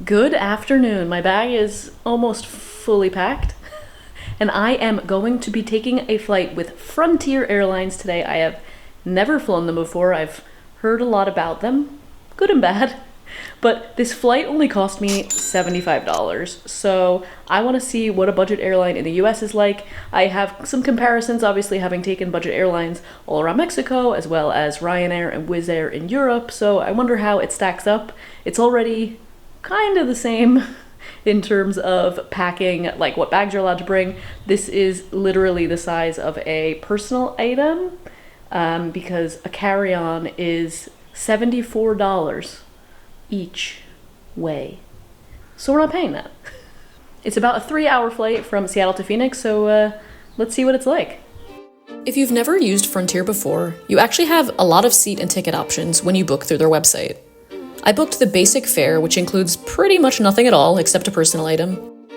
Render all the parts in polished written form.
Good afternoon. My bag is almost fully packed, and I am going to be taking a flight with Frontier Airlines today. I have never flown them before. I've heard a lot about them, good and bad, but this flight only cost me $75. So I want to see what a budget airline in the US is like. I have some comparisons, obviously, having taken budget airlines all around Mexico, as well as Ryanair and Wizz Air in Europe. So I wonder how it stacks up. It's already kind of the same in terms of packing, like what bags you're allowed to bring. This is literally the size of a personal item, because a carry-on is $74 each way. So we're not paying that. It's about a 3-hour flight from Seattle to Phoenix, so let's see what it's like. If you've never used Frontier before, you actually have a lot of seat and ticket options when you book through their website. I booked the basic fare, which includes pretty much nothing at all except a personal item.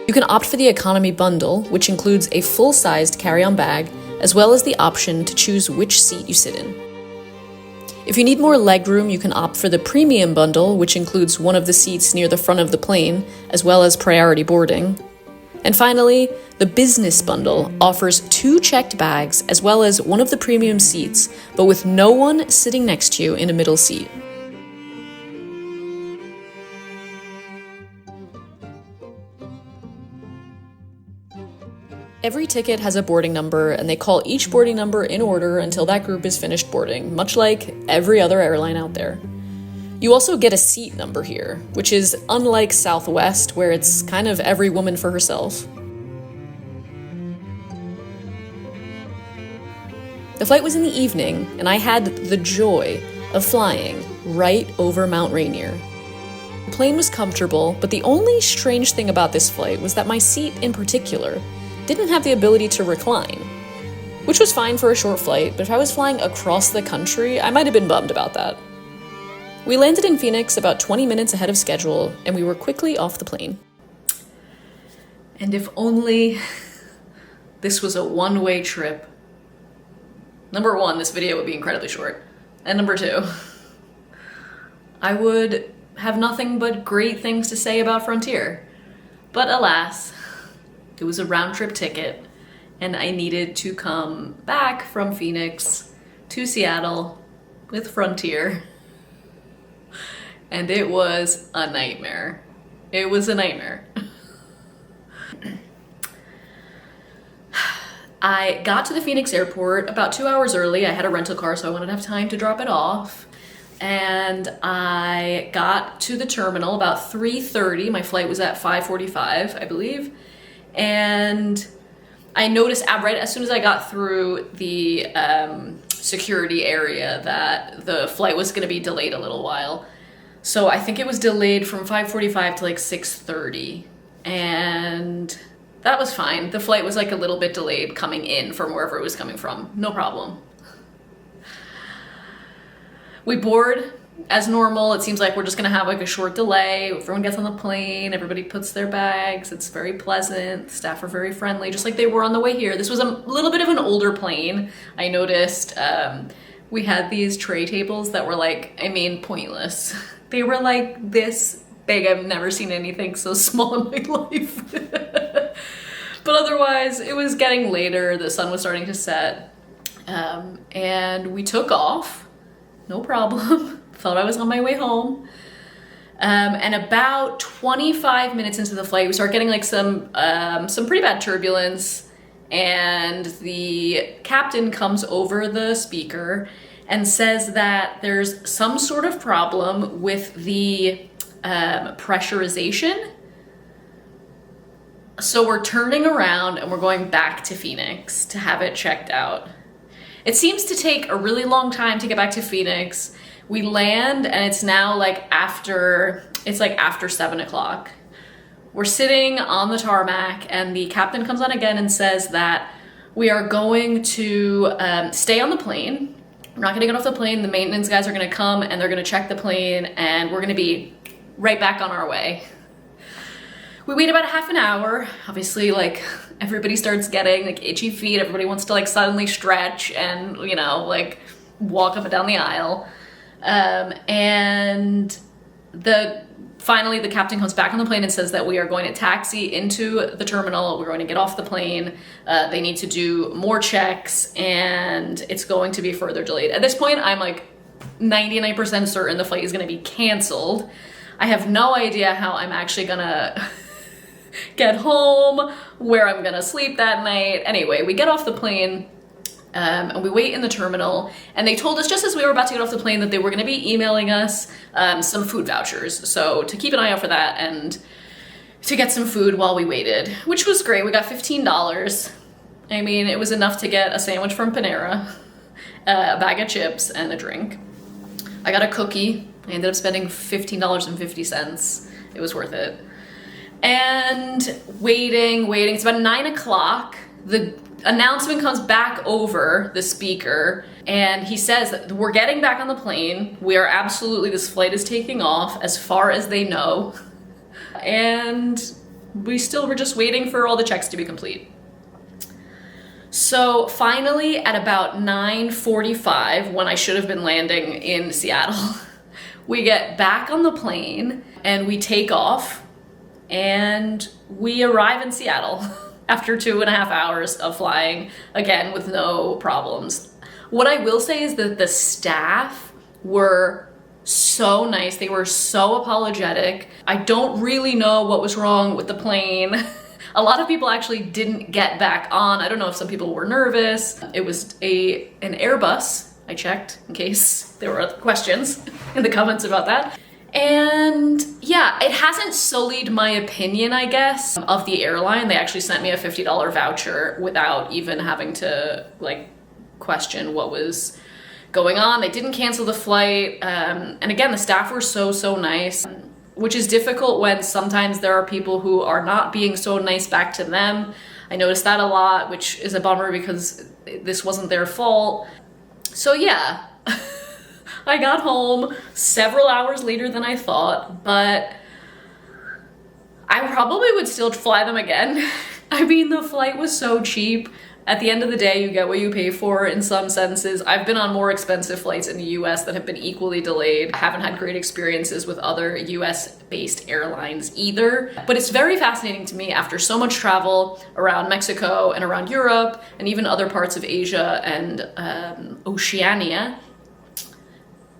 You can opt for the economy bundle, which includes a full-sized carry-on bag, as well as the option to choose which seat you sit in. If you need more legroom, you can opt for the premium bundle, which includes one of the seats near the front of the plane, as well as priority boarding. And finally, the business bundle offers 2 checked bags, as well as one of the premium seats, but with no one sitting next to you in a middle seat. Every ticket has a boarding number, and they call each boarding number in order until that group is finished boarding, much like every other airline out there. You also get a seat number here, which is unlike Southwest, where it's kind of every woman for herself. The flight was in the evening, and I had the joy of flying right over Mount Rainier. The plane was comfortable, but the only strange thing about this flight was that my seat in particular didn't have the ability to recline, which was fine for a short flight, but if I was flying across the country, I might have been bummed about that. We landed in Phoenix about 20 minutes ahead of schedule, and we were quickly off the plane. And if only this was a one-way trip. Number 1, this video would be incredibly short. And number 2, I would have nothing but great things to say about Frontier. But alas, it was a round-trip ticket, and I needed to come back from Phoenix to Seattle with Frontier. And it was a nightmare. It was a nightmare. I got to the Phoenix airport about 2 hours early. I had a rental car, so I wanted to have time to drop it off. And I got to the terminal about 3:30. My flight was at 5:45, I believe. And I noticed right as soon as I got through the security area that the flight was going to be delayed a little while. So I think it was delayed from 5:45 to like 6:30. And that was fine. The flight was like a little bit delayed coming in from wherever it was coming from. No problem. We board as normal. It seems like we're just gonna have like a short delay. Everyone gets on the plane, everybody puts their bags. It's very pleasant. The staff are very friendly, just like they were on the way here. This was a little bit of an older plane. I noticed we had these tray tables that were like, pointless. They were like this big. I've never seen anything so small in my life. But otherwise, it was getting later. The sun was starting to set. And we took off. No problem. Thought I was on my way home. And about 25 minutes into the flight, we start getting like some pretty bad turbulence, and the captain comes over the speaker and says that there's some sort of problem with the pressurization. So we're turning around and we're going back to Phoenix to have it checked out. It seems to take a really long time to get back to Phoenix. We land and it's now like after 7 o'clock. We're sitting on the tarmac and the captain comes on again and says that we are going to stay on the plane. We're not gonna get off the plane. The maintenance guys are gonna come and they're gonna check the plane, and we're gonna be right back on our way. We wait about a half an hour. Obviously, like, everybody starts getting like itchy feet. Everybody wants to like suddenly stretch and, like walk up and down the aisle. And the Finally, the captain comes back on the plane and says that we are going to taxi into the terminal. We're going to get off the plane. They need to do more checks and it's going to be further delayed. At this point, I'm like 99% certain the flight is going to be canceled. I have no idea how I'm actually gonna get home, where I'm gonna sleep that night. Anyway, we get off the plane and we wait in the terminal, and they told us just as we were about to get off the plane that they were gonna be emailing us some food vouchers. So to keep an eye out for that and to get some food while we waited, which was great. We got $15. I mean, it was enough to get a sandwich from Panera, a bag of chips, and a drink. I got a cookie. I ended up spending $15.50. It was worth it. And waiting. It's about 9 o'clock. The announcement comes back over the speaker and he says that we're getting back on the plane. This flight is taking off as far as they know. And we're just waiting for all the checks to be complete. So finally at about 9:45, when I should have been landing in Seattle, we get back on the plane and we take off and we arrive in Seattle after 2.5 hours of flying, again, with no problems. What I will say is that the staff were so nice. They were so apologetic. I don't really know what was wrong with the plane. A lot of people actually didn't get back on. I don't know if some people were nervous. It was an Airbus. I checked in case there were other questions in the comments about that. And yeah, it hasn't sullied my opinion, I guess, of the airline. They actually sent me a $50 voucher without even having to question what was going on. They didn't cancel the flight. And again, the staff were so nice, which is difficult when sometimes there are people who are not being so nice back to them. I noticed that a lot, which is a bummer because this wasn't their fault. So yeah, I got home several hours later than I thought, but I probably would still fly them again. I mean, the flight was so cheap. At the end of the day, you get what you pay for in some senses. I've been on more expensive flights in the US that have been equally delayed. I haven't had great experiences with other US-based airlines either. But it's very fascinating to me after so much travel around Mexico and around Europe and even other parts of Asia and Oceania.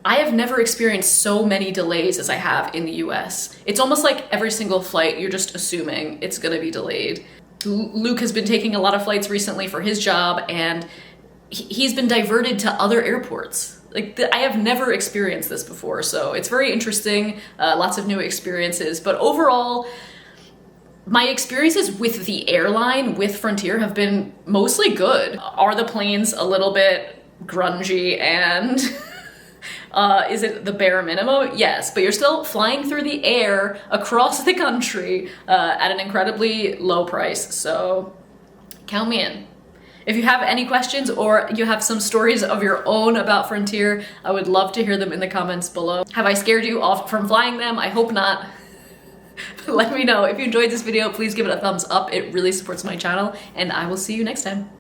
I have never experienced so many delays as I have in the US. It's almost like every single flight, you're just assuming it's gonna be delayed. Luke has been taking a lot of flights recently for his job, and he's been diverted to other airports. I have never experienced this before, so it's very interesting, lots of new experiences. But overall, my experiences with the airline, with Frontier, have been mostly good. Are the planes a little bit grungy and is it the bare minimum? Yes, but you're still flying through the air across the country at an incredibly low price, so count me in. If you have any questions or you have some stories of your own about Frontier, I would love to hear them in the comments below. Have I scared you off from flying them? I hope not. Let me know. If you enjoyed this video, please give it a thumbs up. It really supports my channel, and I will see you next time.